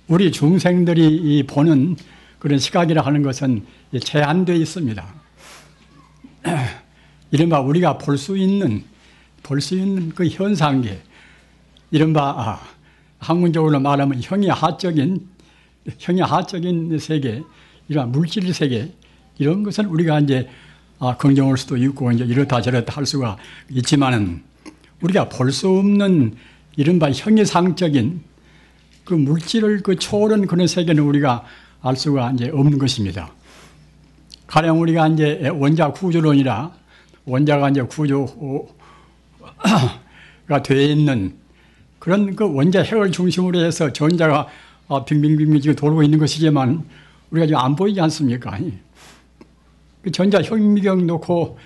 우리 중생들이 이 보는 그런 시각이라 하는 것은 제한되어 있습니다. 이른바 우리가 볼 수 있는 그 현상계, 이른바 학문적으로 말하면 형이하적인 세계, 이런 물질 세계, 이런 것은 우리가 이제 긍정할 수도 있고 이제 이렇다 저렇다 할 수가 있지만은 우리가 볼 수 없는 이른바 형이상적인 그 물질을 초월한 그런 세계는 우리가 알 수가 이제 없는 것입니다. 가령 우리가 이제 원자 구조론이라 원자가 이제 구조가 되어 있는 그런 그 원자 핵을 중심으로 해서 전자가 빙빙빙빙 지금 돌고 있는 것이지만 우리가 지금 안 보이지 않습니까? 그 전자 현미경 놓고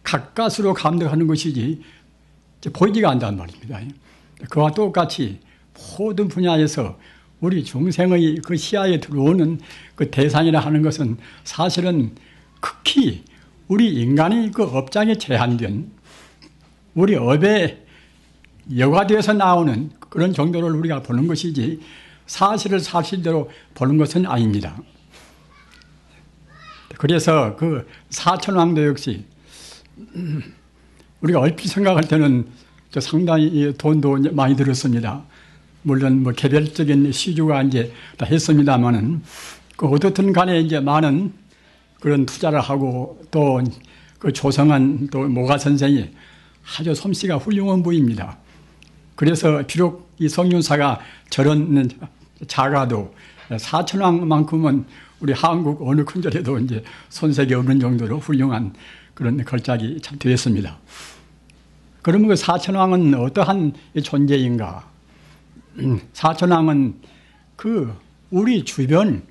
가까스로 감독하는 것이지 보이지가 않단 말입니다. 그와 똑같이 모든 분야에서 우리 중생의 그 시야에 들어오는 그 대상이라 하는 것은 사실은 극히 우리 인간의 그 업장에 제한된 우리 업에 여과되어서 나오는 그런 정도를 우리가 보는 것이지 사실을 사실대로 보는 것은 아닙니다. 그래서 그 사천왕도 역시 우리가 얼핏 생각할 때는 상당히 돈도 많이 들었습니다. 물론 개별적인 시주가 이제 다 했습니다만은 그 어떻든 간에 이제 많은 그런 투자를 하고 또 그 조성한 또 모가 선생이 아주 솜씨가 훌륭한 분입니다. 그래서 비록 이 성윤사가 저런 작아도 사천왕만큼은 우리 한국 어느 큰절에도 이제 손색이 없는 정도로 훌륭한 그런 걸작이 참 되었습니다. 그러면 그 사천왕은 어떠한 존재인가? 사천왕은 그 우리 주변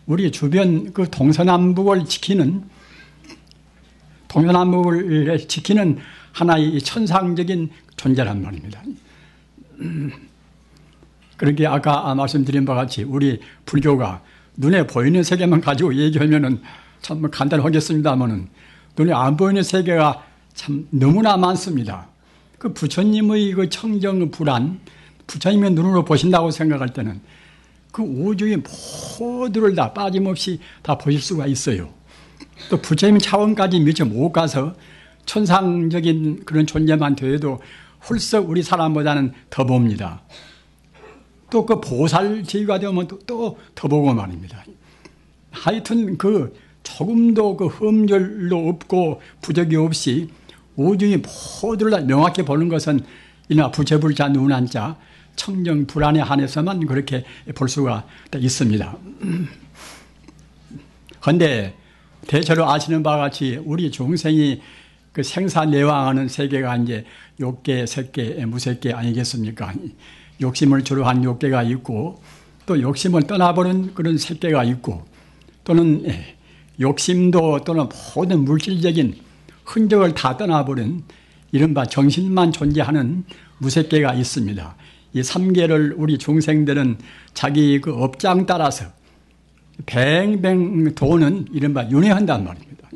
그 동서남북을 지키는 하나의 천상적인 존재란 말입니다. 그렇게 아까 말씀드린 바와 같이 우리 불교가 눈에 보이는 세계만 가지고 얘기하면은 참 간단하겠습니다만은 눈에 안 보이는 세계가 참 너무나 많습니다. 그 부처님의 그 청정 불안, 부처님의 눈으로 보신다고 생각할 때는 그 우주의 모두를 다 빠짐없이 다 보실 수가 있어요. 또 부처님 차원까지 미처 못 가서 천상적인 그런 존재만 되어도 훌쩍 우리 사람보다는 더 봅니다. 또 그 보살 지위가 되면 또 더 보고 말입니다. 하여튼 그 조금도 그 흠결도 없고 부적이 없이 우주의 모두를 다 명확히 보는 것은 이나 부처불자 눈한자 청정 불안에 한해서만 그렇게 볼 수가 있습니다. 그런데 대체로 아시는 바와 같이 우리 중생이 그 생사내왕하는 세계가 이제 욕계, 색계, 무색계 아니겠습니까? 욕심을 주로 한 욕계가 있고 또 욕심을 떠나버린 그런 색계가 있고 또는 욕심도 또는 모든 물질적인 흔적을 다 떠나버린 이른바 정신만 존재하는 무색계가 있습니다. 이 3계를 우리 중생들은 자기 그 업장 따라서 뱅뱅 도는 이른바 윤회한단 말입니다.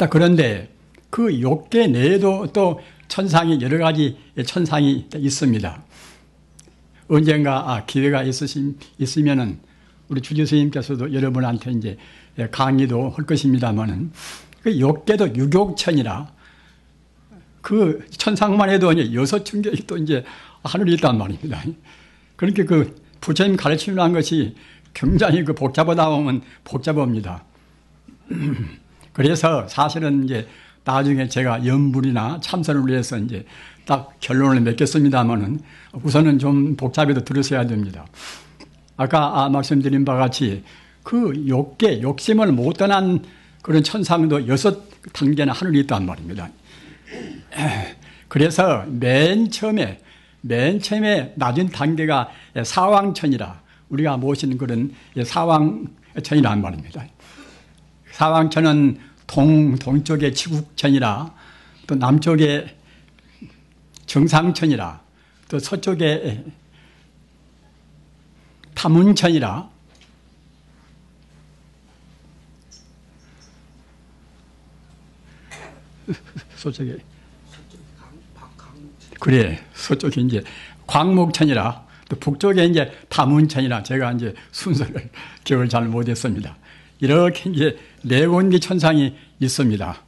그런데 그 욕계 내에도 또 천상이 여러 가지 천상이 있습니다. 언젠가 기회가 있으면은 우리 주지 스님께서도 여러분한테 이제 강의도 할 것입니다만은 그 욕계도 유욕천이라 그 천상만 해도 이제 6천계에 또 이제 하늘이 있단 말입니다. 그렇게 그 부처님 가르치는 것이 굉장히 그 복잡하다 보면 복잡합니다. 그래서 사실은 이제 나중에 제가 연불이나 참선을 위해서 이제 딱 결론을 맺겠습니다만은 우선은 좀 복잡해도 들으셔야 됩니다. 아까 말씀드린 바와 같이 그 욕계, 욕심을 못 떠난 그런 천상도 6단계나 하늘이 있단 말입니다. 그래서 맨 처음에 낮은 단계가 사왕천이라 우리가 모시는 그런 사왕천이란 말입니다. 사왕천은 동쪽에 지국천이라 또 남쪽에 정상천이라 또 서쪽에 타문천이라 서쪽에 그래, 서쪽이 이제 광목천이라, 또 북쪽에 이제 다문천이라, 제가 이제 순서를 기억을 잘 못했습니다. 이렇게 이제 네 군데 천상이 있습니다.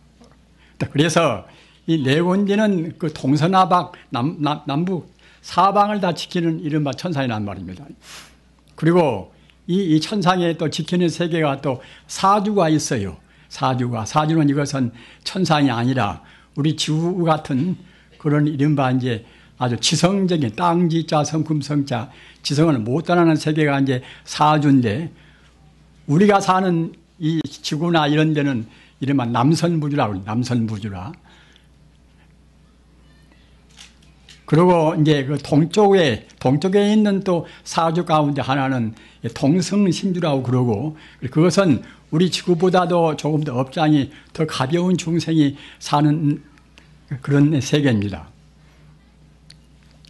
그래서 이 네 군데는 그 동서남북, 남북 사방을 다 지키는 이른바 천상이란 말입니다. 그리고 이 천상에 또 지키는 세계가 또 사주가 있어요. 사주는 이것은 천상이 아니라 우리 지구 같은 그런 이른바 이제 아주 지성적인 땅지자 성금성자 지성을 못 떠나는 세계가 이제 사주인데, 우리가 사는 이 지구나 이런 데는 이른바 남선부주라고, 남선부주라. 그리고 이제 그 동쪽에 있는 또 사주 가운데 하나는 동성신주라고 그러고, 그것은 우리 지구보다도 조금 더 업장이 더 가벼운 중생이 사는 그런 세계입니다.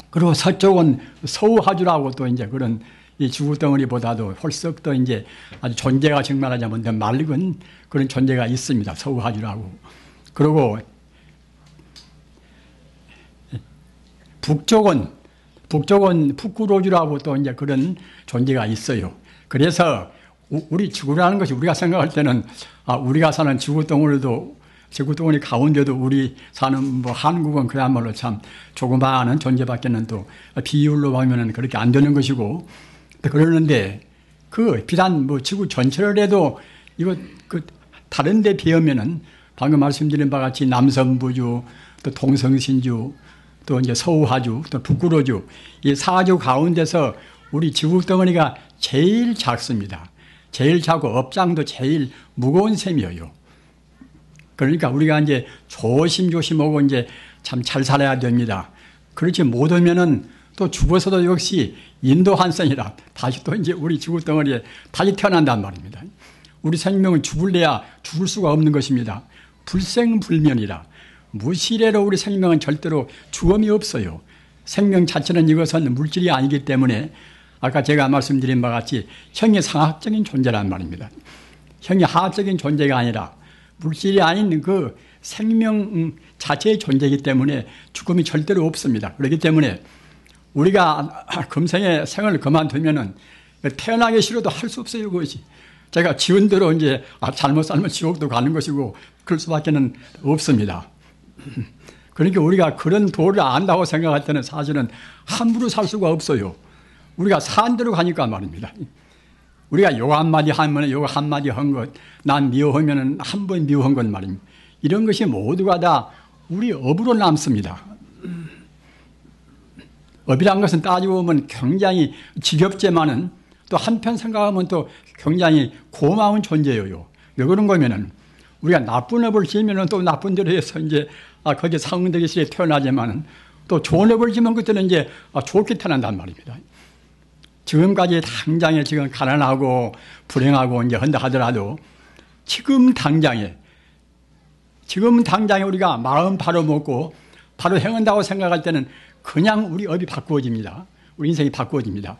그리고 서쪽은 서우하주라고 또 이제 그런 이 지구 덩어리보다도 훨씬 더 이제 아주 존재가 정말하자면 더 맑은 그런 존재가 있습니다. 서우하주라고. 그리고 북쪽은 푸꾸로주라고 또 이제 그런 존재가 있어요. 그래서 우리 지구라는 것이 우리가 생각할 때는 우리가 사는 지구 덩어리 가운데도 우리 사는 뭐 한국은 그야말로 참 조그마한 존재밖에는 또 비율로 보면은 그렇게 안 되는 것이고, 그러는데 그 비단 뭐 지구 전체를 해도 이거 그 다른 데 비하면은 방금 말씀드린 바와 같이 남선부주, 또 동성신주, 또 이제 서우하주, 또 북구로주, 이 사주 가운데서 우리 지구 덩어리가 제일 작습니다. 제일 작고 업장도 제일 무거운 셈이에요. 그러니까 우리가 이제 조심조심하고 이제 참 잘 살아야 됩니다. 그렇지 못하면은 또 죽어서도 역시 인도한선이라 다시 또 이제 우리 지구 덩어리에 다시 태어난단 말입니다. 우리 생명은 죽을래야 죽을 수가 없는 것입니다. 불생불면이라. 무시래로 우리 생명은 절대로 죽음이 없어요. 생명 자체는 이것은 물질이 아니기 때문에 아까 제가 말씀드린 바와 같이 형이 상학적인 존재란 말입니다. 형이 하학적인 존재가 아니라 물질이 아닌 그 생명 자체의 존재이기 때문에 죽음이 절대로 없습니다. 그렇기 때문에 우리가 금생의 생을 그만두면은 태어나기 싫어도 할 수 없어요, 그것이. 제가 지은 대로 이제 잘못 살면 지옥도 가는 것이고 그럴 수밖에는 없습니다. 그러니까 우리가 그런 도를 안다고 생각할 때는 사실은 함부로 살 수가 없어요. 우리가 산 대로 가니까 말입니다. 우리가 요거 한마디 하면 요거 한마디 한 것, 난 미워하면 한 번 미워한 것 말입니다. 이런 것이 모두가 다 우리 업으로 남습니다. 업이란 것은 따지고 보면 굉장히 지겹지만은 또 한편 생각하면 또 굉장히 고마운 존재예요. 왜 그런 거면은 우리가 나쁜 업을 지으면은 또 나쁜 대로 해서 이제 거기에 상응되기 싫게 태어나지만은 또 좋은 업을 지면 그때는 이제 좋게 태어난단 말입니다. 지금까지 당장에 지금 가난하고 불행하고 이제 한다 하더라도 지금 당장에 우리가 마음 바로 먹고 바로 행한다고 생각할 때는 그냥 우리 업이 바꾸어집니다. 우리 인생이 바꾸어집니다.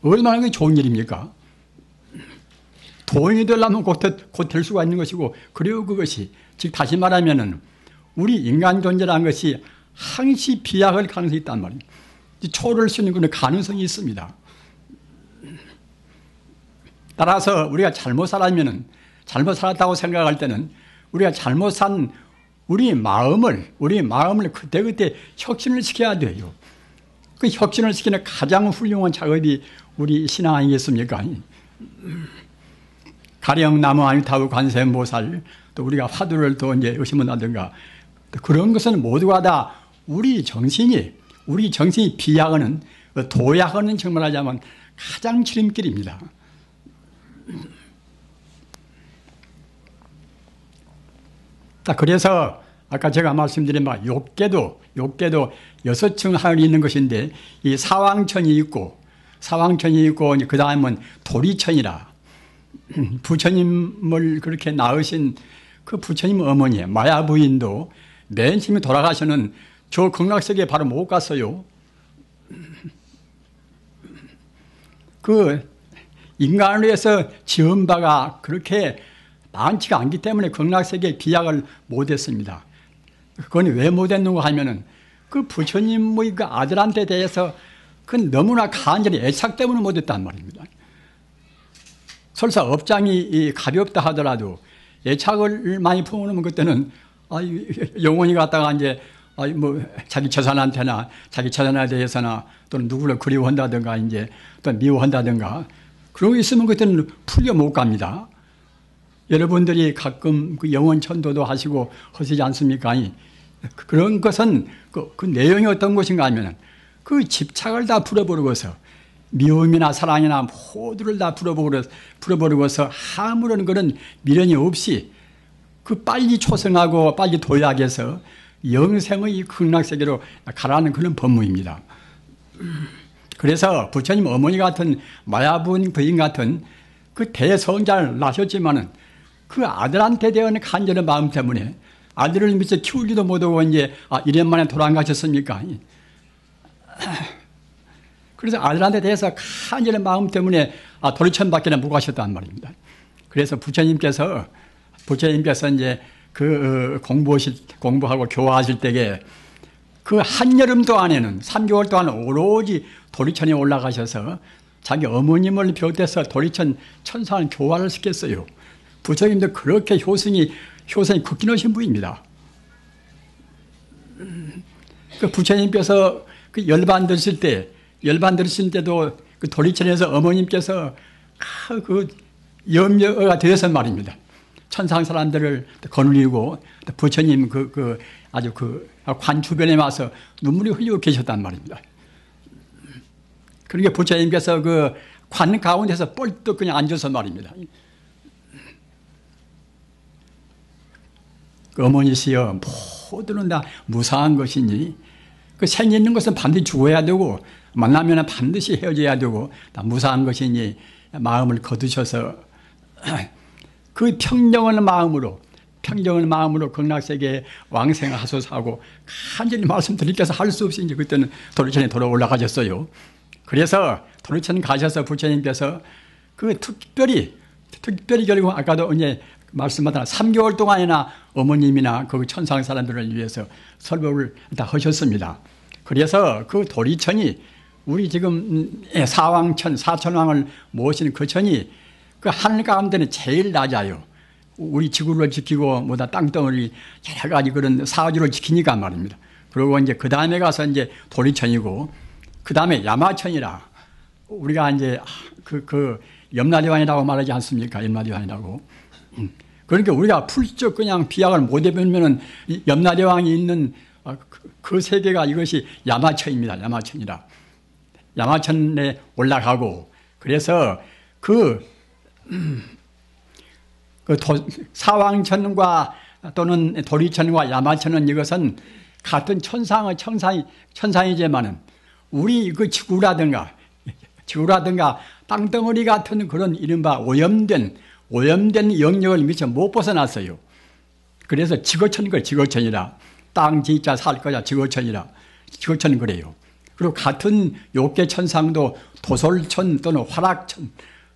얼마나 좋은 일입니까? 도인이 되려면 곧 될 수가 있는 것이고, 그리고 그것이 즉 다시 말하면은 우리 인간 존재라는 것이 항시 비약할 가능성이 있단 말입니다. 초월할 수 있는 그런 가능성이 있습니다. 따라서 우리가 잘못 살았다고 생각할 때는 우리가 잘못 산 우리 마음을 그때그때 혁신을 시켜야 돼요. 그 혁신을 시키는 가장 훌륭한 작업이 우리 신앙 아니겠습니까? 가령 나무 아미타부 관세음보살, 또 우리가 화두를 또 이제 의심한다든가, 그런 것은 모두가 다 우리 정신이 비약하는, 도약하는 정말 하자면 가장 지름길입니다. 그래서 아까 제가 말씀드린 바 욕계도 6층 하늘이 있는 것인데, 이 사왕천이 있고 그 다음은 도리천이라, 부처님을 그렇게 낳으신 그 부처님 어머니 마야 부인도 맨 처음에 돌아가서는 저 극락세계에 바로 못 갔어요. 그 인간을 위해서 지은 바가 그렇게 많지가 않기 때문에 극락세계에 비약을 못했습니다. 그건 왜 못했는가 하면은 그 부처님의 그 아들한테 대해서 그 너무나 간절히 애착 때문에 못했단 말입니다. 설사 업장이 가볍다 하더라도 애착을 많이 품으면 그때는 영혼이 갔다가 이제 뭐 자기 재산한테나 자기 재산에 대해서나 또는 누구를 그리워한다든가 이제 또 미워한다든가 그런 거 있으면 그때는 풀려 못 갑니다. 여러분들이 가끔 그 영혼 천도도 하시고 하시지 않습니까? 그런 것은 그 내용이 어떤 것인가 하면 그 집착을 다 풀어버리고서 미움이나 사랑이나 모두를 다 풀어버리고서 아무런 그런 미련이 없이 그 빨리 초생하고 빨리 도약해서 영생의 극락세계로 가라는 그런 법문입니다. 그래서 부처님 어머니 같은 마야분 부인 같은 그 대성자를 낳으셨지만은 그 아들한테 대한 간절한 마음 때문에 아들을 미처 키우지도 못하고 이제 1년 만에 돌아가셨습니까? 그래서 아들한테 대해서 간절한 마음 때문에 도리천밖에 못 가셨단 말입니다. 그래서 부처님께서 이제 그 공부하고 교화하실 때에 그 한여름 동안에는 3개월 동안 오로지 도리천에 올라가셔서 자기 어머님을 비롯해서 도리천 천상을 교화를 시켰어요. 부처님도 그렇게 효성이 극히 높으신 분입니다. 그 부처님께서 그 열반 들으실 때도 그 도리천에서 어머님께서 그 염려가 되어서 말입니다. 천상 사람들을 거느리고 부처님 아주 관 주변에 와서 눈물이 흘리고 계셨단 말입니다. 그러니까 부처님께서 그 관 가운데서 뻘떡 그냥 앉아서 말입니다. 그 어머니시여 모두는 다 무사한 것이니 그 생이 있는 것은 반드시 죽어야 되고 만나면 반드시 헤어져야 되고 다 무사한 것이니 마음을 거두셔서 그 평정을 마음으로 극락세계에 왕생하소서 하고 간절히 말씀드리께서 할 수 없이 이제 그때는 도리천에 돌아 올라가셨어요. 그래서 도리천 가셔서 부처님께서 그 특별히 결국 아까도 이제 말씀하다 3개월 동안이나 어머님이나 그 천상 사람들을 위해서 설법을 다 하셨습니다. 그래서 그 도리천이 우리 지금 사천왕을 모시는 그 천이 그 하늘 가운데는 제일 낮아요. 우리 지구를 지키고 뭐다 땅덩어리 여러 가지 그런 사주를 지키니까 말입니다. 그리고 이제 그 다음에 가서 이제 도리천이고 그 다음에 야마천이라 우리가 이제 그 염라대왕이라고 말하지 않습니까? 염라대왕이라고. 그러니까 우리가 풀쩍 그냥 비약을 못 해보면은 염라대왕이 있는 그 세계가 이것이 야마천입니다. 야마천이라. 야마천에 올라가고 그래서 사왕천과 또는 도리천과 야마천은 이것은 같은 천상이지만은 우리 그 지구라든가 땅덩어리 같은 그런 이른바 오염된 영역을 미처 못 벗어났어요. 그래서 지거천이라 땅 지자 살 거자 지거천이라 지거천은 그래요. 그리고 같은 욕계천상도 도솔천 또는 화락천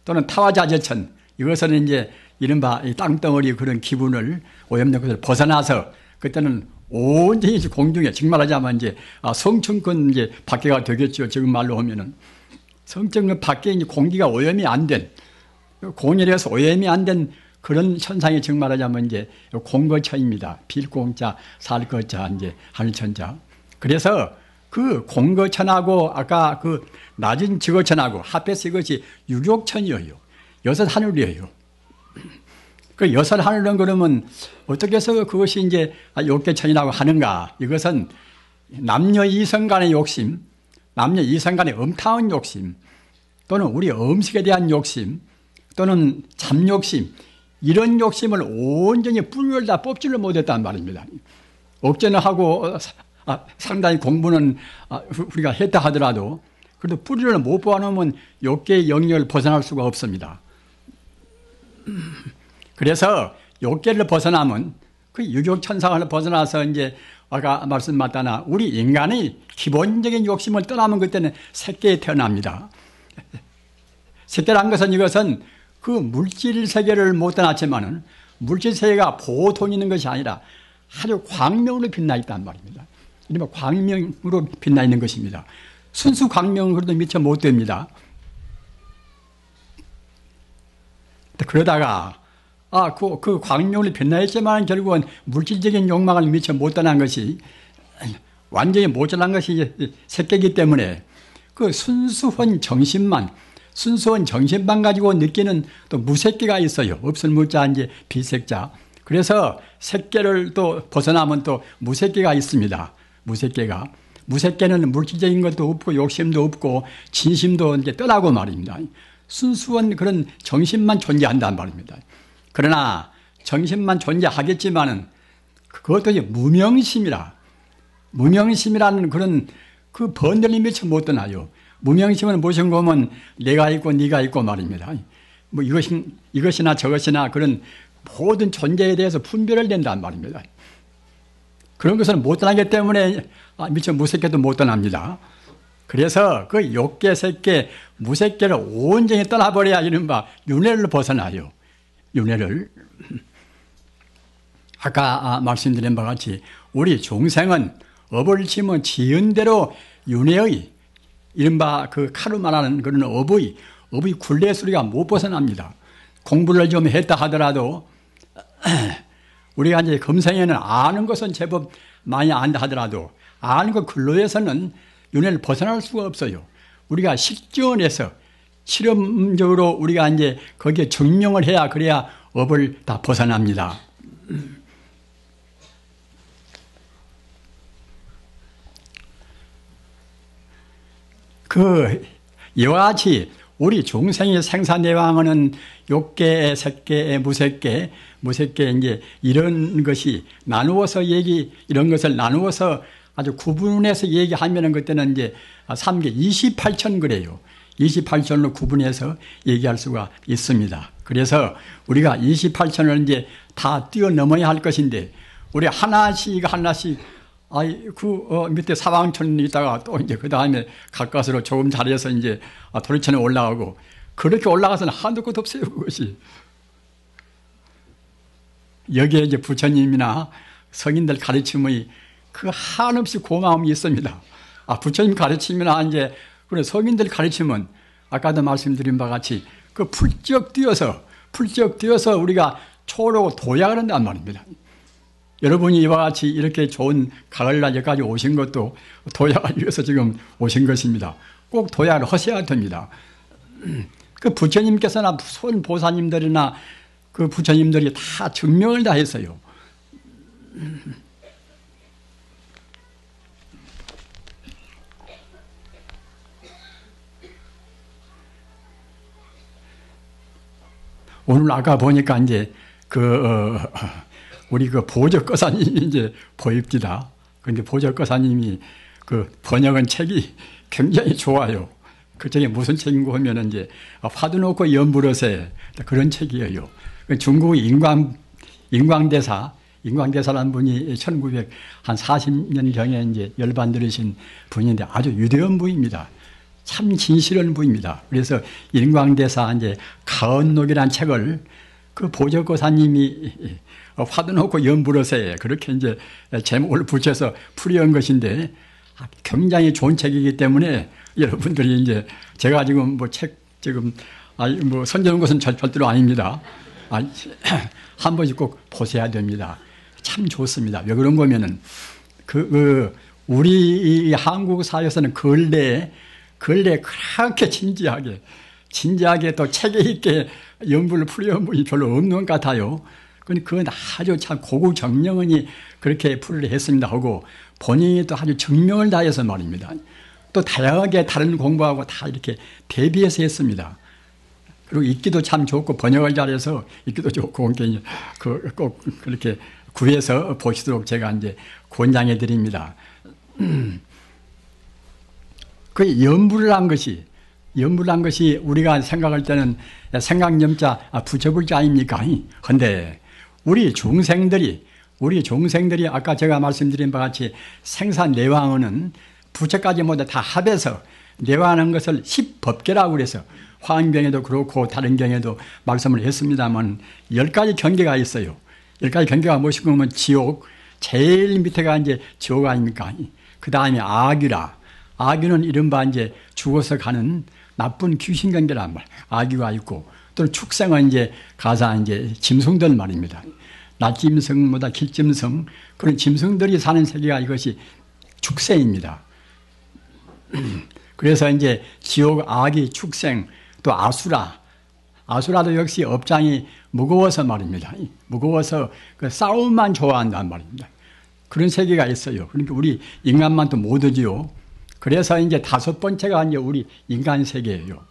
또는 타화자재천 이것은 이제 이른바 이 땅덩어리 그런 기분을 오염된 것을 벗어나서 그때는 온전히 공중에 지금 말하자면 이제 성층권 이제 밖에가 되겠죠. 지금 말로 하면은 성층권 밖에 이제 공기가 오염이 안 된 공열에서 오염이 안 된 그런 현상이 지금 말하자면 이제 공거천입니다. 빌공자 살거자 이제 하늘천자. 그래서 그 공거천하고 아까 그 낮은 지거천하고 합해서 이것이 유욕천이에요. 여섯 하늘이에요. 그 여섯 하늘은 그러면 어떻게 해서 그것이 이제 욕계천이라고 하는가? 이것은 남녀 이성 간의 욕심, 남녀 이성 간의 엄타운 욕심, 또는 우리 음식에 대한 욕심, 또는 잠욕심, 이런 욕심을 온전히 뿔을 다 뽑지를 못했단 말입니다. 억제는 하고 상당히 공부는 우리가 했다 하더라도 그래도 뿌리를 못 뽑아놓으면 욕계의 영역을 벗어날 수가 없습니다. 그래서 욕계를 벗어나면 그 유욕천상을 벗어나서 이제 아까 말씀드렸다나 우리 인간의 기본적인 욕심을 떠나면 그때는 새끼에 태어납니다. 새끼라는 것은 이것은 그 물질 세계를 못 떠났지만은 물질 세계가 보통 있는 것이 아니라 아주 광명으로 빛나 있단 말입니다. 이른바 광명으로 빛나 있는 것입니다. 순수 광명으로도 미처 못 됩니다. 그러다가 그 광명으로 빛나 있지만 결국은 물질적인 욕망을 미처 못 떠난 것이 완전히 모자란 것이 새끼이기 때문에 그 순수한 정신만 가지고 느끼는 또 무새끼가 있어요. 없을 무자 이제 비색자. 그래서 새끼를 또 벗어나면 또 무새끼가 있습니다. 무새끼는 물질적인 것도 없고 욕심도 없고 진심도 이제 떠나고 말입니다. 순수한 그런 정신만 존재한단 말입니다. 그러나 정신만 존재하겠지만은 그것도 이제 무명심이라는 그런 그 번들이 미처 못 떠나요. 무명심은 무슨 거면 내가 있고 네가 있고 말입니다. 뭐 이것이나 저것이나 그런 모든 존재에 대해서 분별을 낸단 말입니다. 그런 것은 못 떠나기 때문에 미처 무색해도 못 떠납니다. 그래서 그 욕계, 색계, 무색계를 온전히 떠나버려야 이른바 윤회를 벗어나요. 윤회를. 아까 말씀드린 바와 같이 우리 중생은 업을 지면 지은 대로 윤회의 이른바 그 카르마라는 그런 업의 굴레소리가 못 벗어납니다. 공부를 좀 했다 하더라도 우리가 이제 금생에는 아는 것은 제법 많이 안다 하더라도 아는 것 근로에서는 윤회를 벗어날 수가 없어요. 우리가 실전에서 실험적으로 우리가 이제 거기에 증명을 해야 그래야 업을 다 벗어납니다. 이와 같이 우리 중생의 생사내왕은 욕계, 색계, 무색계 이제 이런 것이 이런 것을 나누어서 아주 구분해서 얘기하면은 그때는 이제 3계 28천 그래요. 28천으로 구분해서 얘기할 수가 있습니다. 그래서 우리가 28천을 이제 다 뛰어넘어야 할 것인데 우리 하나씩 밑에 사방천이 있다가 또 이제 그 다음에 가까스로 조금 잘해서 이제 도리천에 올라가고 그렇게 올라가서는 한도 끝 없어요, 그것이. 여기에 이제 부처님이나 성인들 가르침의 그 한없이 고마움이 있습니다. 부처님 가르침이나 이제 그런 성인들 가르침은 아까도 말씀드린 바와 같이 그 풀쩍 뛰어서 우리가 초월하고 도약을 한단 말입니다. 여러분이 이와 같이 이렇게 좋은 가을날 여기까지 오신 것도 도약을 위해서 지금 오신 것입니다. 꼭 도약을 하셔야 됩니다. 그 부처님께서나 손 보사님들이나 그 부처님들이 다 증명을 다 했어요. 오늘 아까 보니까 이제 우리 보적거사님이 이제 보입니다. 그런데 보적거사님이 그 번역한 책이 굉장히 좋아요. 그 책이 무슨 책인고 하면은 이제 화두놓고 연불어세 그런 책이에요. 중국 인광대사라는 분이 1940년경에 이제 열반 들으신 분인데 아주 위대한 분입니다. 참 진실한 분입니다. 그래서 인광대사 이제 가언록이라는 책을 그 보적거사님이 화두놓고 연불어세 그렇게 이제 제목을 붙여서 풀이한 것인데 굉장히 좋은 책이기 때문에 여러분들이 이제 제가 지금 선전한 것은 절대로 아닙니다. 한 번씩 꼭 보셔야 됩니다. 참 좋습니다. 왜 그런 거면은 우리 한국 사회에서는 근래에 그렇게 진지하게 또 체계 있게 연불을 풀이한 분이 별로 없는 것 같아요. 그건 아주 참 고급 정령원이 그렇게 풀이를 했습니다 하고 본인이 또 아주 증명을 다해서 말입니다. 또 다양하게 다른 공부하고 다 이렇게 대비해서 했습니다. 그리고 읽기도 참 좋고 번역을 잘해서 읽기도 좋고 꼭 그렇게 구해서 보시도록 제가 이제 권장해 드립니다. 그 연불을 한 것이 우리가 생각할 때는 생각념자 붙여볼자 아닙니까? 그런데 우리 중생들이 아까 제가 말씀드린 바와 같이 생사내왕은 부처까지 모두 다 합해서 내왕하는 것을 10법계라고 그래서 화엄경에도 그렇고 다른 경에도 말씀을 했습니다만 10가지 경계가 있어요. 10가지 경계가 무엇이고 하면 지옥, 제일 밑에가 이제 지옥 아닙니까? 그 다음에 악귀라. 악귀는 이른바 이제 죽어서 가는 나쁜 귀신 관계란 말. 악귀가 있고, 또 축생은 이제 가사 이제 짐승들 말입니다. 낮짐승보다 길짐승, 그런 짐승들이 사는 세계가 이것이 축생입니다. 그래서 이제 지옥, 악귀, 축생, 또 아수라. 아수라도 역시 업장이 무거워서 말입니다. 무거워서 그 싸움만 좋아한단 말입니다. 그런 세계가 있어요. 그러니까 우리 인간만 또 못하지요. 그래서 이제 5번째가 이제 우리 인간 세계예요.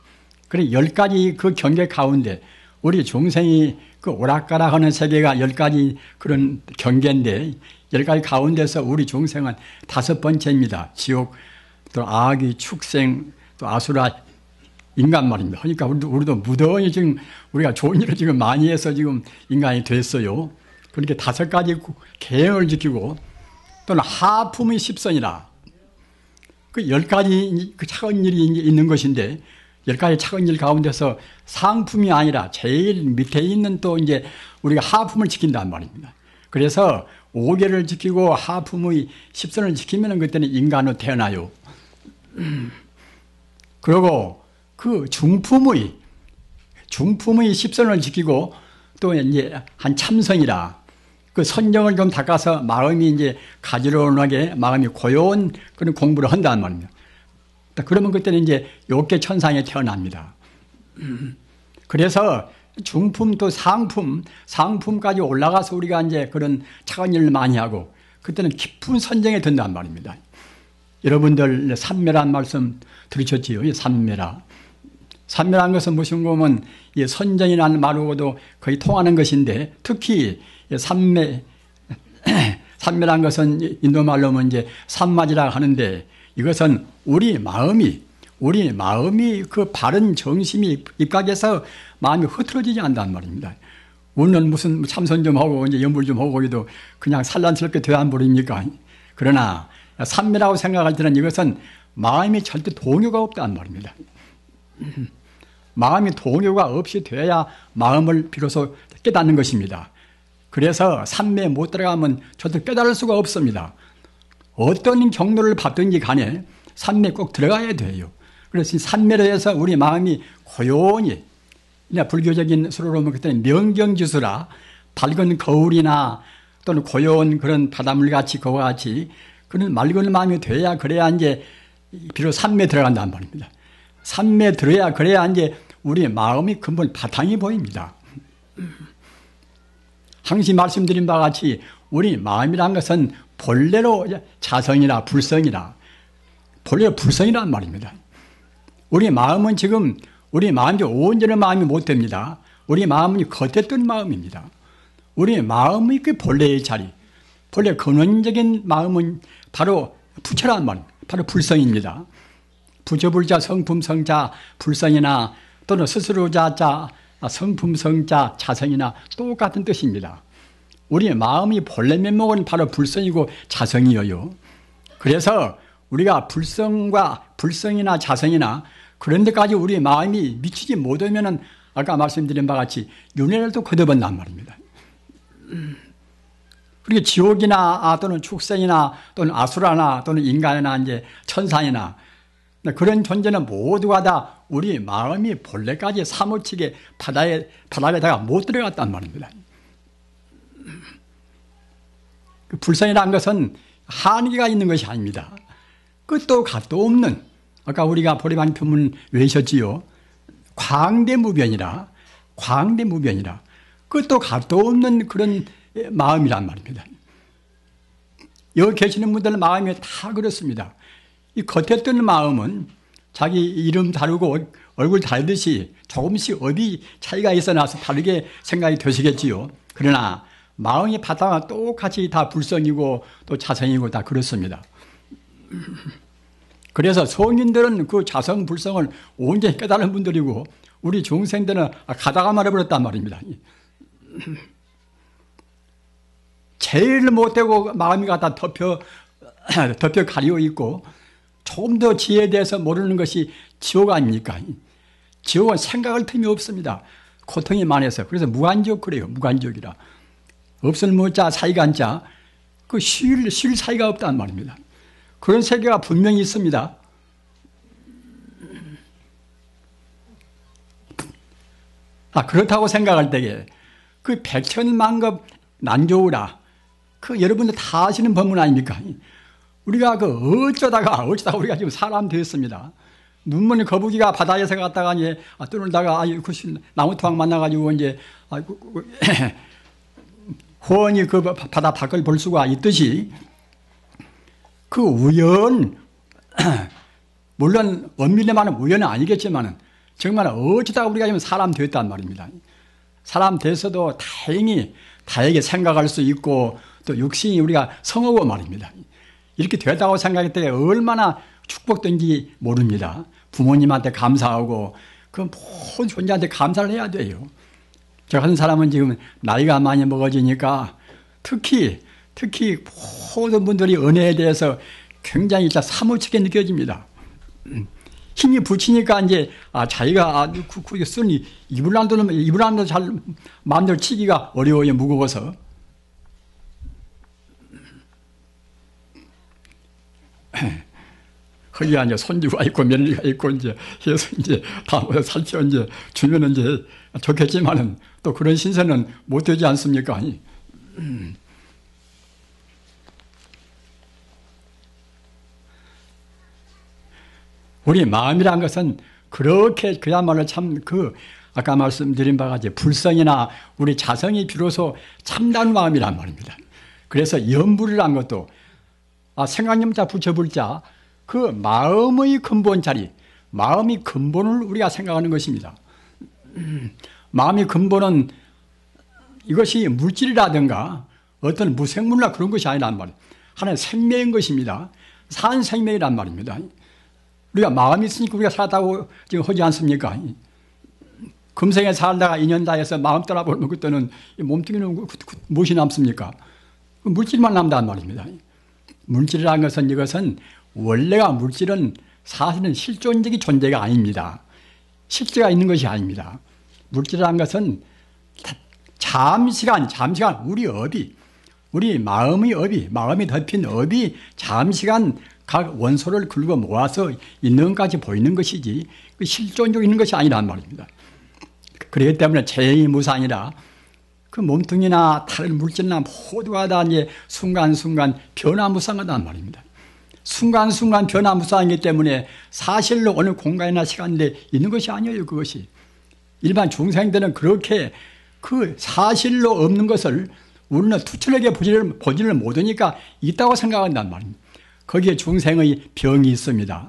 그래 10가지 그 경계 가운데 우리 중생이 그 오락가락 하는 세계가 10가지 그런 경계인데 10가지 가운데서 우리 중생은 5번째입니다. 지옥, 또 악귀, 축생, 또 아수라, 인간 말입니다. 그러니까 우리도 무던히 지금 우리가 좋은 일을 지금 많이 해서 지금 인간이 됐어요. 그렇게 5가지 계행을 지키고 또는 하품의 십선이라 그 10가지 그 작은 일이 있는 것인데 10가지 작은 일 가운데서 상품이 아니라 제일 밑에 있는 또 이제 우리가 하품을 지킨단 말입니다. 그래서 5계를 지키고 하품의 십선을 지키면 그때는 인간으로 태어나요. 그리고 그 중품의 십선을 지키고 또 이제 한 참선이라 그 선정을 좀 닦아서 마음이 이제 가지런하게 마음이 고요한 그런 공부를 한단 말입니다. 그러면 그때는 이제 욕계 천상에 태어납니다. 그래서 중품 또 상품까지 올라가서 우리가 이제 그런 착한 일을 많이 하고 그때는 깊은 선정에 든단 말입니다. 여러분들 삼매란 말씀 들으셨지요? 삼매라. 삼매란 것은 무슨 거면 선정이라는 말하고도 거의 통하는 것인데 특히 삼매란 것은 인도말로 하면 이제 삼마지라고 하는데 이것은 우리 마음이 그 바른 정심이 입각해서 마음이 흐트러지지 않는단 말입니다. 우리는 무슨 참선 좀 하고 이제 연불 좀 하고 해도 그냥 산란스럽게 돼야 안 버립니까? 그러나 삼매라고 생각할 때는 이것은 마음이 절대 동요가 없단 말입니다. 마음이 동요가 없이 돼야 마음을 비로소 깨닫는 것입니다. 그래서 삼매에 못 들어가면 절대 깨달을 수가 없습니다. 어떤 경로를 받든지 간에 삼매에 꼭 들어가야 돼요. 그래서 삼매로 해서 우리 마음이 고요히 불교적인 수로로 보면 그때는 명경지수라 밝은 거울이나 또는 고요한 그런 바닷물같이 그와 같이 그런 맑은 마음이 돼야 그래야 이제 비로소 삼매에 들어간단 말입니다. 삼매에 들어야 그래야 이제 우리 마음이 근본 바탕이 보입니다. 항시 말씀드린 바와 같이 우리 마음이란 것은 본래로 자성이나 불성이라 본래 불성이란 말입니다. 우리 마음은 지금 우리 마음이 온전한 마음이 못 됩니다. 우리 마음은 겉에 뜬 마음입니다. 우리 마음의 그 본래의 자리, 본래 근원적인 마음은 바로 부처란 말, 바로 불성입니다. 부처불자, 성품성자, 불성이나 또는 스스로자자, 성품성자, 자성이나 똑같은 뜻입니다. 우리 마음이 본래 면목은 바로 불성이고 자성이에요. 그래서 우리가 불성이나 자성이나 그런 데까지 우리 마음이 미치지 못하면은 아까 말씀드린 바와 같이 윤회를 또 거듭한단 말입니다. 그리고 지옥이나 또는 축생이나 또는 아수라나 또는 인간이나 이제 천상이나 그런 존재는 모두가 다 우리 마음이 본래까지 사무치게 바닥에다가 못 들어갔단 말입니다. 그 불성이라는 것은 한계가 있는 것이 아닙니다. 끝도 갓도 없는 아까 우리가 보리반 표문 외우셨지요. 광대무변이라 끝도 갓도 없는 그런 마음이란 말입니다. 여기 계시는 분들 마음이 다 그렇습니다. 이 겉에 뜨는 마음은 자기 이름 다르고 얼굴 다르듯이 조금씩 업이 차이가 있어 나서 다르게 생각이 되시겠지요. 그러나 마음이 바탕은 똑같이 다 불성이고 또 자성이고 다 그렇습니다. 그래서 성인들은 그 자성 불성을 온전히 깨달은 분들이고 우리 중생들은 가다가 말해버렸단 말입니다. 제일 못되고 마음이 갖다 덮여 가리고 있고 조금 더 지혜에 대해서 모르는 것이 지옥 아닙니까? 지옥은 생각할 틈이 없습니다. 고통이 많아서. 그래서 무간지옥 그래요. 무간지옥이라. 없을 무자 사이간자 쉴 사이가 없단 말입니다. 그런 세계가 분명히 있습니다. 그렇다고 생각할 때에 그 백천만급 난조우라, 여러분들 다 아시는 법문 아닙니까? 우리가 어쩌다가 우리가 지금 사람 되었습니다. 눈먼 거북이가 바다에서 갔다가 이제 떠놀다가 나무토막 만나가지고 이제 호원이 그 바다 밖을 볼 수가 있듯이 그 우연, 물론 엄밀히 말하면 우연은 아니겠지만 정말 어쩌다가 우리가 지금 사람 되었단 말입니다. 사람 돼서도 다행히 생각할 수 있고 또 육신이 우리가 성하고 말입니다. 이렇게 되었다고 생각할 때 얼마나 축복된지 모릅니다. 부모님한테 감사하고 그 모든 존재한테 감사를 해야 돼요. 저 같은 사람은 지금 나이가 많이 먹어지니까 특히 모든 분들이 은혜에 대해서 굉장히 사무치게 느껴집니다. 힘이 붙이니까 이제 자기가 쓴 이불안도 잘 마음대로 치기가 어려워요. 무거워서. 거기에 이제 손주가 있고 며느리가 있고 이제 해서 이제 다 살펴 이제 주면은 이제 좋겠지만은 또 그런 신세는 못 되지 않습니까? 우리 마음이란 것은 그렇게 그야말로 참 아까 말씀드린 바와 같이 불성이나 우리 자성이 비로소 참다운 마음이란 말입니다. 그래서 염불이란 것도 생각념자 붙여불자 그 마음의 근본 자리, 마음의 근본을 우리가 생각하는 것입니다. 마음의 근본은 이것이 물질이라든가 어떤 무생물이나 그런 것이 아니란 말이에요. 하나의 생명인 것입니다. 산 생명이란 말입니다. 우리가 마음이 있으니까 우리가 살았다고 지금 하지 않습니까? 금생에 살다가 인연다해서 마음 떠나버리면 그때는 몸뚱이는 무엇이 남습니까? 물질만 남단 말입니다. 물질이라는 것은 이것은 원래가 물질은 사실은 실존적인 존재가 아닙니다. 실제가 있는 것이 아닙니다. 물질이라는 것은 잠시간 우리 마음의 업이, 마음이 덮인 업이 잠시간 각 원소를 긁어 모아서 있는 것까지 보이는 것이지 실존적으로 있는 것이 아니란 말입니다. 그렇기 때문에 재무상이라 그 몸뚱이나 다른 물질이나 모두가 다 이제 순간순간 변화무쌍하단 말입니다. 순간순간 변화무쌍이기 때문에 사실로 어느 공간이나 시간에 있는 것이 아니에요. 그것이 일반 중생들은 그렇게 그 사실로 없는 것을 우리는 투철하게 보지를 못하니까 있다고 생각한단 말입니다. 거기에 중생의 병이 있습니다.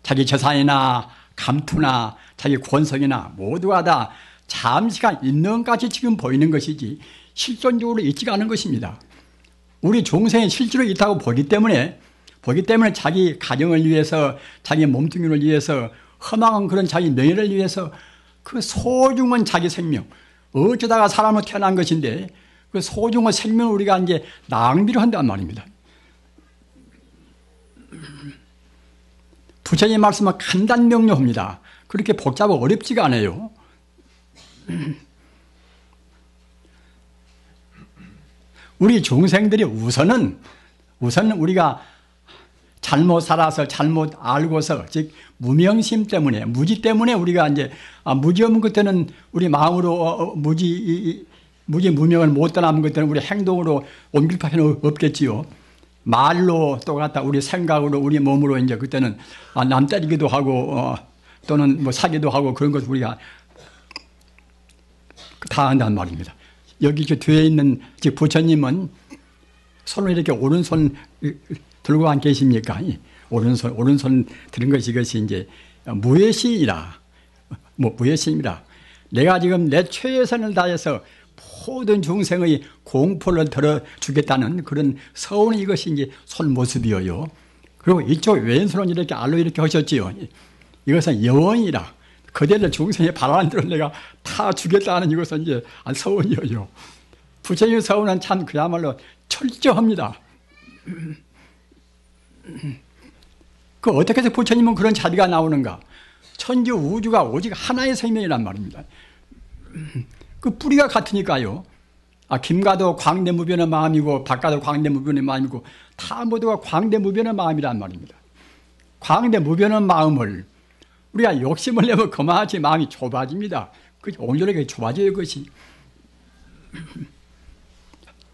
자기 재산이나 감투나 자기 권성이나 모두가 다 잠시간 있는 것까지 지금 보이는 것이지 실존적으로 있지가 않은 것입니다. 우리 중생이 실제로 있다고 보기 때문에 자기 가정을 위해서 자기 몸뚱이를 위해서 허망한 그런 자기 명예를 위해서 그 소중한 자기 생명 어쩌다가 사람으로 태어난 것인데 그 소중한 생명을 우리가 이제 낭비를 한단 말입니다. 부처님 말씀은 간단명료합니다. 그렇게 복잡하고 어렵지가 않아요. 우리 중생들이 우선은 우리가 잘못 살아서 잘못 알고서 즉 무명심 때문에 무지 때문에 우리가 이제 무지 없는 것들은 우리 마음으로 무지 무명을 못 떠나는 것들은 우리 행동으로 옮길 필요는 없겠지요. 말로 또 갖다 우리 생각으로 우리 몸으로 이제 그때는 남 때리기도 하고 또는 뭐 사기도 하고 그런 것을 우리가 다 한단 말입니다. 여기 저 뒤에 있는 즉 부처님은 손을 이렇게 오른손 들고 안 계십니까? 오른손 들은 것이 이것이 이제 무예시이라 무예시입니다. 내가 지금 내 최선을 다해서 모든 중생의 공포를 덜어주겠다는 그런 서운의 이것이 이제 손 모습이어요. 그리고 이쪽 왼손은 이렇게 알로 이렇게 하셨지요. 이것은 영원이라 그대를 중생의 바라는 대로 내가 다 주겠다는 이것은 이제 서운이어요. 부처님의 서운은 참 그야말로 철저합니다. 그 어떻게 해서 부처님은 그런 자리가 나오는가? 천지 우주가 오직 하나의 생명이란 말입니다. 그 뿌리가 같으니까요. 김가도 광대무변의 마음이고 박가도 광대무변의 마음이고 다 모두가 광대무변의 마음이란 말입니다. 광대무변의 마음을 우리가 욕심을 내면 그만하지 마음이 좁아집니다. 온전하게 좁아져요. 그것이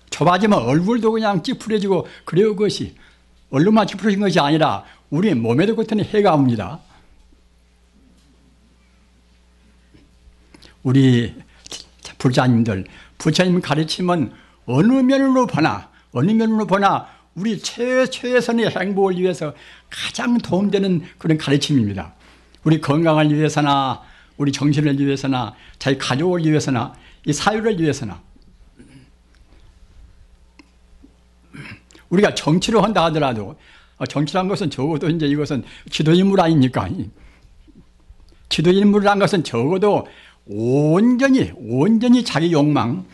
좁아지면 얼굴도 그냥 찌푸려지고 그래요. 그것이 얼굴만 찌푸려진 것이 아니라 우리 몸에도 같은 해가 옵니다. 우리 불자님들, 부처님 가르침은 어느 면으로 보나 우리 최선의 행복을 위해서 가장 도움되는 그런 가르침입니다. 우리 건강을 위해서나 우리 정신을 위해서나 자기 가족을 위해서나 이 사회를 위해서나 우리가 정치를 한다 하더라도 정치란 것은 적어도 이제 이것은 지도인물 아닙니까? 지도인물이란 것은 적어도 온전히 자기 욕망을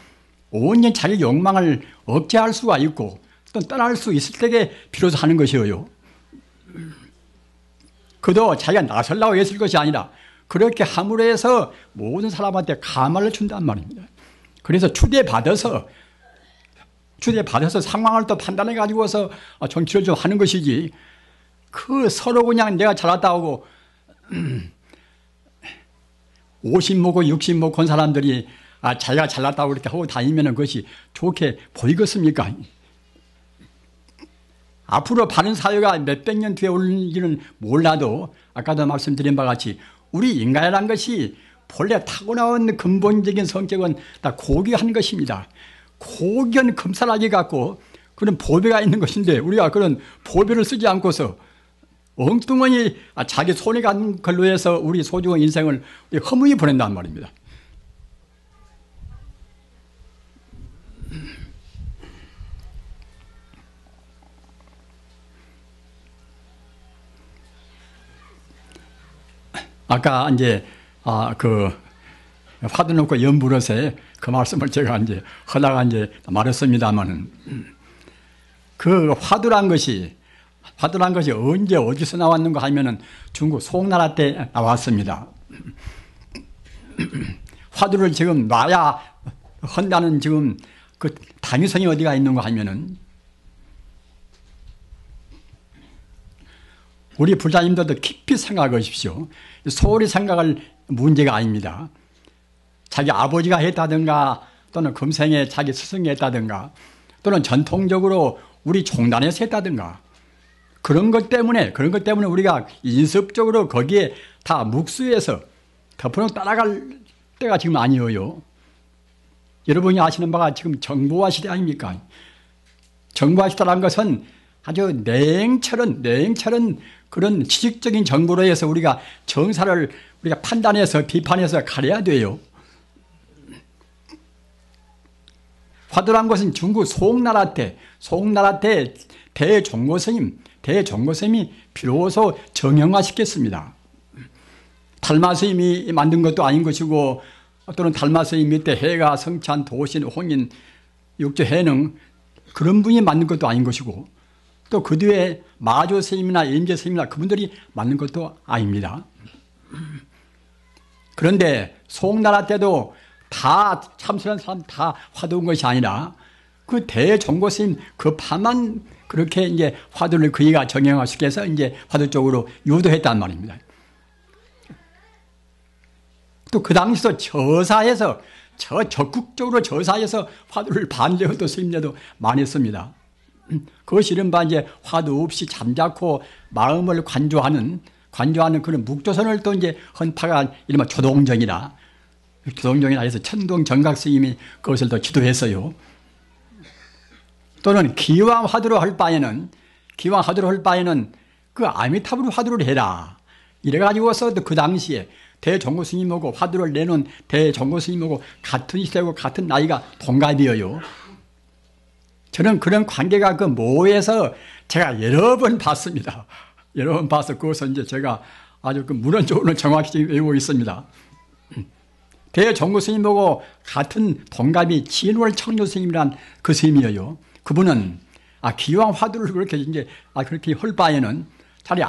억제할 수가 있고 또 떠날 수 있을 때에 비로소 하는 것이에요. 그도 자기가 나서려고 했을 것이 아니라 그렇게 함으로 해서 모든 사람한테 감화를 준단 말입니다. 그래서 추대받아서 상황을 또 판단해 가지고서 정치를 좀 하는 것이지 그 서로 그냥 내가 잘났다 하고 50 먹고 60 먹고 온 사람들이 자기가 잘났다고 그렇게 하고 다니면 그것이 좋게 보이겠습니까? 앞으로 바른 사회가 몇백 년 뒤에 올지는 몰라도 아까도 말씀드린 바와 같이 우리 인간이라는 것이 본래 타고나온 근본적인 성격은 다 고귀한 것입니다. 고귀한 금사라기 갖고 그런 보배가 있는 것인데 우리가 그런 보배를 쓰지 않고서 엉뚱하니 자기 손에 간 걸로 해서 우리 소중한 인생을 허무히 보낸단 말입니다. 아까 이제 화두 놓고 연불어세 그 말씀을 제가 이제 하다가 이제 말했습니다만은 그 화두란 것이 언제 어디서 나왔는가 하면은 중국 송나라 때 나왔습니다. 화두를 지금 놔야 한다는 지금 그 당위성이 어디가 있는가 하면은 우리 불자님들도 깊이 생각하십시오. 소홀히 생각할 문제가 아닙니다. 자기 아버지가 했다든가 또는 금생에 자기 스승이 했다든가 또는 전통적으로 우리 종단에서 했다든가 그런 것 때문에 우리가 인습적으로 거기에 다 묵수해서 덮어놓고 따라갈 때가 지금 아니에요. 여러분이 아시는 바가 지금 정보화 시대 아닙니까? 정보화 시대라는 것은 아주 냉철한 그런 지식적인 정보로 해서 우리가 정사를 우리가 판단해서 비판해서 가려야 돼요. 화두란 것은 중국 송나라 때 대종고 스님이 비로소 정형화시켰습니다. 달마 스님이 만든 것도 아닌 것이고 또는 달마 스님 밑에 해가, 성찬, 도신, 홍인, 육조, 해능 그런 분이 만든 것도 아닌 것이고 또 그 뒤에 마조 스님이나 임재 스님이나 그분들이 만든 것도 아닙니다. 그런데 송나라 때도 다 참선한 사람 다 화두인 것이 아니라 그 대종고 스님 그 파만 그렇게 이제 화두를 그이가 정형화시켜서 이제 화두 쪽으로 유도했단 말입니다. 또 그 당시도 적극적으로 저사해서 화두를 반대하던 스님들도 많이 했습니다. 그것이 이른바 이제 화두 없이 잠자코 마음을 관조하는 그런 묵조선을 또 이제 헌파가 이른바 조동정이라 해서 천동 정각 스님이 그것을 또 지도했어요. 또는 기왕 화두를 할 바에는 그 아미타불 화두를 해라. 이래가지고서 그 당시에 대종고 스님하고 화두를 내놓은 대종고 스님하고 같은 시대고 같은 나이가 동갑이에요. 저는 그런 관계가 그 모에서 제가 여러 번 봤습니다. 여러 번 봐서 그것을 이제 제가 아주 그 문헌적으로 정확히 외우고 있습니다. 대종고 스님하고 같은 동갑이 진월 청조 스님이란 그 스님이에요. 그분은 기왕 화두를 그렇게 이제 그렇게 할 바에는 차라리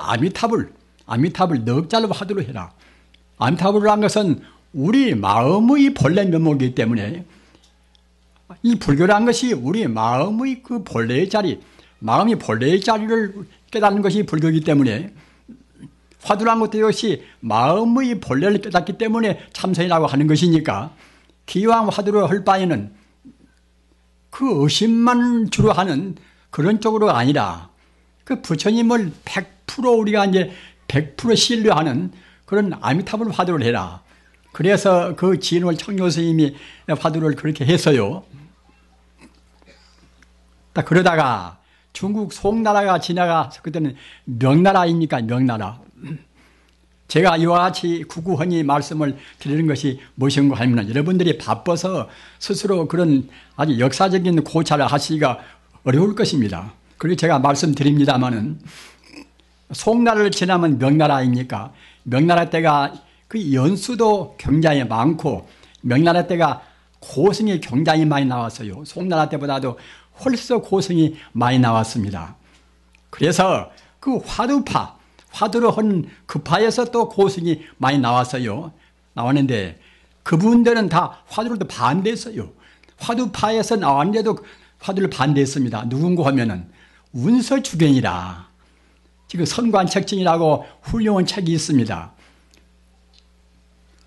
아미타불 넉 자로 화두를 해라. 아미타불이라는 것은 우리 마음의 본래 면목이기 때문에 이 불교란 것이 우리 마음의 그 본래의 자리, 마음이 본래의 자리를 깨닫는 것이 불교이기 때문에 화두란 것도 역시 마음의 본래를 깨닫기 때문에 참선이라고 하는 것이니까 기왕 화두를 할 바에는 그 의심만 주로 하는 그런 쪽으로 아니라 그 부처님을 100% 우리가 이제 100% 신뢰하는 그런 아미타불 화두를 해라. 그래서 그 진월 청료 스님이 화두를 그렇게 했어요. 딱 그러다가 중국 송나라가 지나가서 그때는 명나라입니까? 명나라. 제가 이와 같이 구구헌이 말씀을 드리는 것이 무엇인가 하면 여러분들이 바빠서 스스로 그런 아주 역사적인 고찰을 하시기가 어려울 것입니다. 그리고 제가 말씀드립니다마는 송나라를 지나면 명나라입니까? 명나라 때가 그 연수도 굉장히 많고 명나라 때가 고승이 굉장히 많이 나왔어요. 송나라 때보다도 훨씬 고승이 많이 나왔습니다. 그래서 그 화두를 한 그 파에서 또 고승이 많이 나왔어요. 나왔는데 그분들은 다 화두를 또 반대했어요. 화두파에서 나왔는데도 화두를 반대했습니다. 누군가 하면은 운서주견이라. 지금 선관책증이라고 훌륭한 책이 있습니다.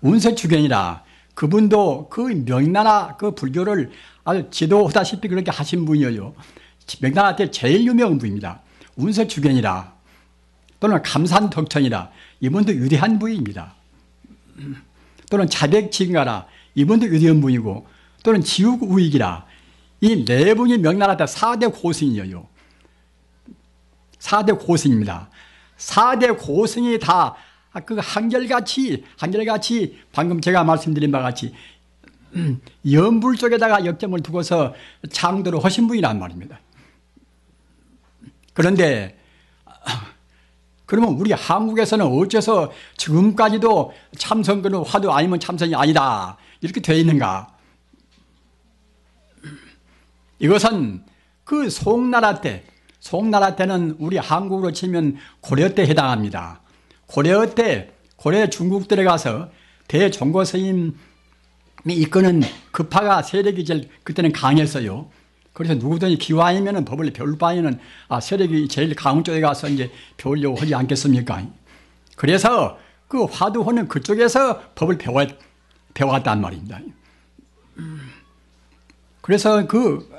운서주견이라. 그분도 그 명나라 그 불교를 아주 지도하다시피 그렇게 하신 분이에요. 명나라 때 제일 유명한 분입니다. 운서주견이라. 또는 감산덕천이라. 이분도 위대한 분입니다. 또는 자백징가라. 이분도 위대한 분이고 또는 지옥우익이라. 이 네 분이 명나라 때 4대 고승이에요. 4대 고승입니다. 4대 고승이 다 그 한결같이 방금 제가 말씀드린 바와 같이 연불 쪽에다가 역점을 두고서 창도를 하신 분이란 말입니다. 그런데 그러면 우리 한국에서는 어째서 지금까지도 참선거는 화두 아니면 참선이 아니다 이렇게 되어 있는가? 이것은 그 송나라 때는 우리 한국으로 치면 고려 때 해당합니다. 고려 중국들에 가서 대종고 스님이 이끄는 급파가 세력이 제일 그때는 강했어요. 그래서 누구든지 기왕이면 법을 배울 바에는 세력이 제일 강한 쪽에 가서 이제 배우려고 하지 않겠습니까? 그래서 그 화두호는 그쪽에서 법을 배워왔단 말입니다. 그래서 그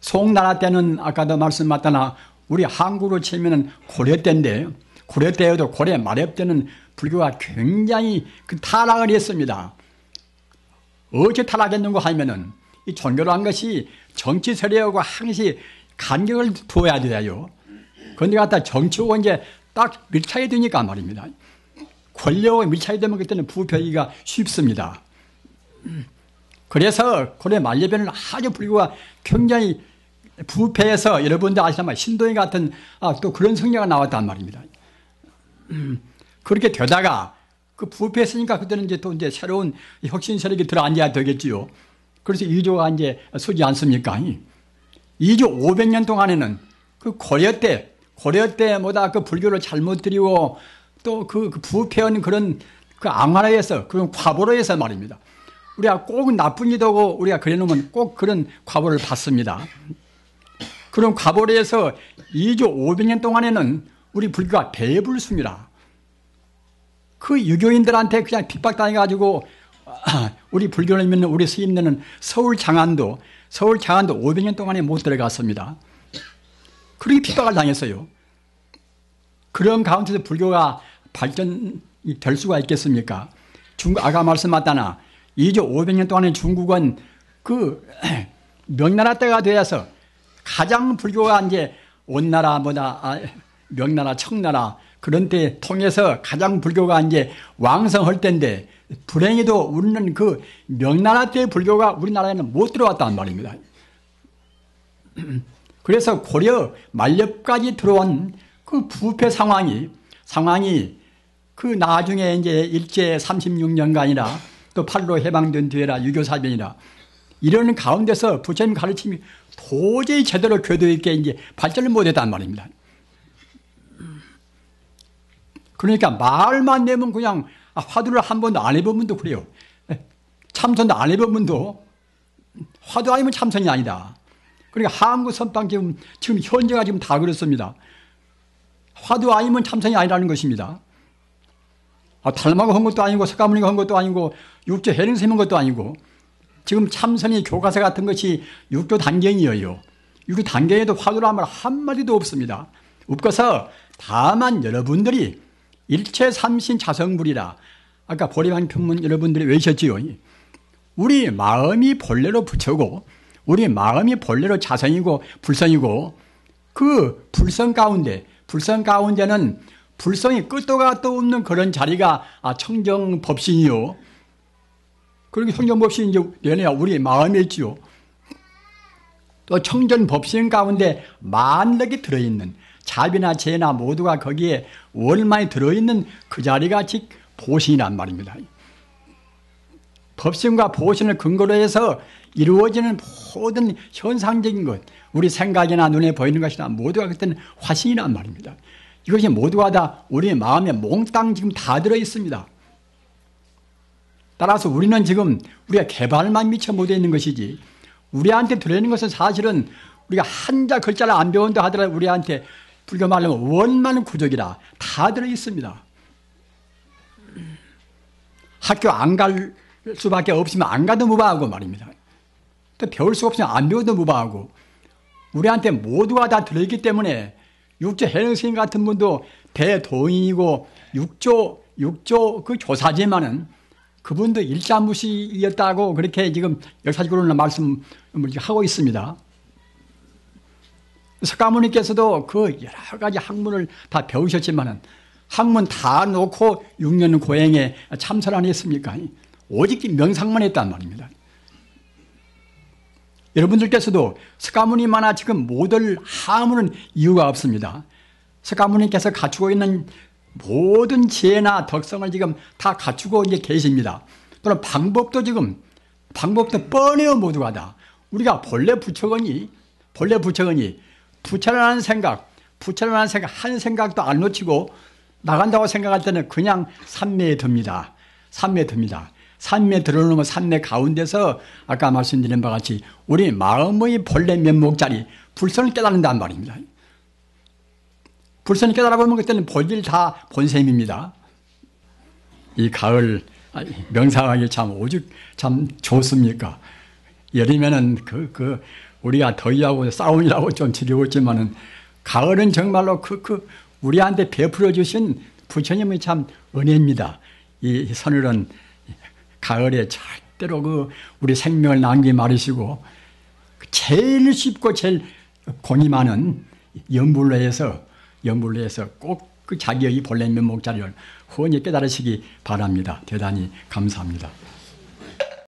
송나라 때는 아까도 말씀드렸다나 우리 한국으로 치면은 고려 때인데 고려 때에도 고려 말엽 때는 불교가 굉장히 그 타락을 했습니다. 어째 타락했는가 하면은 이 종교란 것이 정치 세력하고 항시 간격을 두어야 돼요. 그런데 갖다 정치하고 이제 딱 밀착이 되니까 말입니다. 권력과 밀착이 되면 그때는 부패하기가 쉽습니다. 그래서 고려 말엽에는 아주 불교가 굉장히 부패해서 여러분들 아시지만 신도희 같은 또 그런 성녀가 나왔단 말입니다. 그렇게 되다가 그 부패했으니까 그때는 이제 또 이제 새로운 혁신 세력이 들어앉아야 되겠지요. 그래서 이조가 이제 서지 않습니까? 이조 500년 동안에는 그 고려 때보다 그 불교를 잘못 드리고 또 그 부패한 그런 그 앙화로에서 그런 과보로에서 말입니다. 우리가 꼭 나쁜 이도고 우리가 그래 놓으면 꼭 그런 과보를 받습니다. 그런 과보로에서 2조 500년 동안에는 우리 불교가 대불승이라. 그 유교인들한테 그냥 핍박당해가지고 우리 불교를 믿는 우리 스님들은 서울 장안도 500년 동안에 못 들어갔습니다. 그렇게 핍박을 당했어요. 그런 가운데서 불교가 발전이 될 수가 있겠습니까? 아까 말씀하셨다나 2조 500년 동안에 중국은 그 명나라 때가 되어서 가장 불교가 이제 온나라보다 명나라, 청나라 그런 때 통해서 가장 불교가 이제 왕성할 때인데 불행히도 우리는 그 명나라 때 불교가 우리나라에는 못 들어왔단 말입니다. 그래서 고려 말렵까지 들어온 그 부패 상황이 그 나중에 이제 일제 36년간이나 또 8.15 해방된 뒤에라 유교사변이라 이러는 가운데서 부처님 가르침이 도저히 제대로 궤도 있게 이제 발전을 못했단 말입니다. 그러니까 말만 내면 그냥 화두를 한 번도 안 해본 분도 그래요. 참선도 안 해본 분도 화두 아니면 참선이 아니다. 그러니까 한국 선방 지금 현재가 지금 다 그렇습니다. 화두 아니면 참선이 아니라는 것입니다. 달마가 한 것도 아니고 석가모니가 한 것도 아니고 육조 해능스님이 한 것도 아니고 지금 참선이 교과서 같은 것이 육조 단경이에요. 육조 단경에도 화두란 말 한마디도 없습니다. 없어서 다만 여러분들이 일체 삼신 자성불이라 아까 보리방 평문 여러분들이 외우셨지요. 우리 마음이 본래로 부처고 우리 마음이 본래로 자성이고 불성이고 그 불성 가운데는 불성이 끝도 가도 없는 그런 자리가 청정법신이요. 그리고 청정법신이 이제 내내야 우리 마음에 있지요. 또 청정법신 가운데 만력이 들어있는 자비나 재나 모두가 거기에 월만이 들어있는 그 자리가 즉 보신이란 말입니다. 법신과 보신을 근거로 해서 이루어지는 모든 현상적인 것, 우리 생각이나 눈에 보이는 것이나 모두가 그때는 화신이란 말입니다. 이것이 모두가 다 우리 마음에 몽땅 지금 다 들어있습니다. 따라서 우리는 지금 우리가 개발만 미처 못해 있는 것이지 우리한테 들어있는 것은 사실은 우리가 한자 글자를 안 배운다 하더라도 우리한테 불교 말로 원만 구족이라 다 들어있습니다. 학교 안 갈 수밖에 없으면 안 가도 무방하고 말입니다. 또 배울 수 없으면 안 배워도 무방하고 우리한테 모두가 다 들어있기 때문에 육조 해능스님 같은 분도 대도인이고 육조 그 조사지만은 그분도 일자무시였다고 그렇게 지금 역사적으로는 말씀을 하고 있습니다. 석가모니께서도 그 여러 가지 학문을 다 배우셨지만은 학문 다 놓고 6년 고행에 참선 안 했습니까? 오직 명상만 했단 말입니다. 여러분들께서도 석가모니만아 지금 못을 하무는 이유가 없습니다. 석가모니께서 갖추고 있는 모든 지혜나 덕성을 지금 다 갖추고 이제 계십니다. 또는 방법도 뻔해요, 모두가 다. 우리가 본래 부처거니, 부처라는 생각, 한 생각도 안 놓치고 나간다고 생각할 때는 그냥 산매에 듭니다. 산매에 들어오면 산매 가운데서 아까 말씀드린 바와 같이 우리 마음의 본래 면목자리, 불선을 깨닫는다는 말입니다. 불선을 깨달아보면 그때는 본질 다 본셈입니다. 이 가을 명상하기 참 좋습니까? 여름에는 우리가 더위하고 싸움이라고 좀 지겨웠지만은 가을은 정말로 우리한테 베풀어 주신 부처님의 참 은혜입니다. 이 서늘은 가을에 절대로 우리 생명을 낭비 말으시고 제일 쉽고 제일 공이 많은 염불로에서 꼭 그 자기의 본래 면목 자리를 훤히 깨달으시기 바랍니다. 대단히 감사합니다.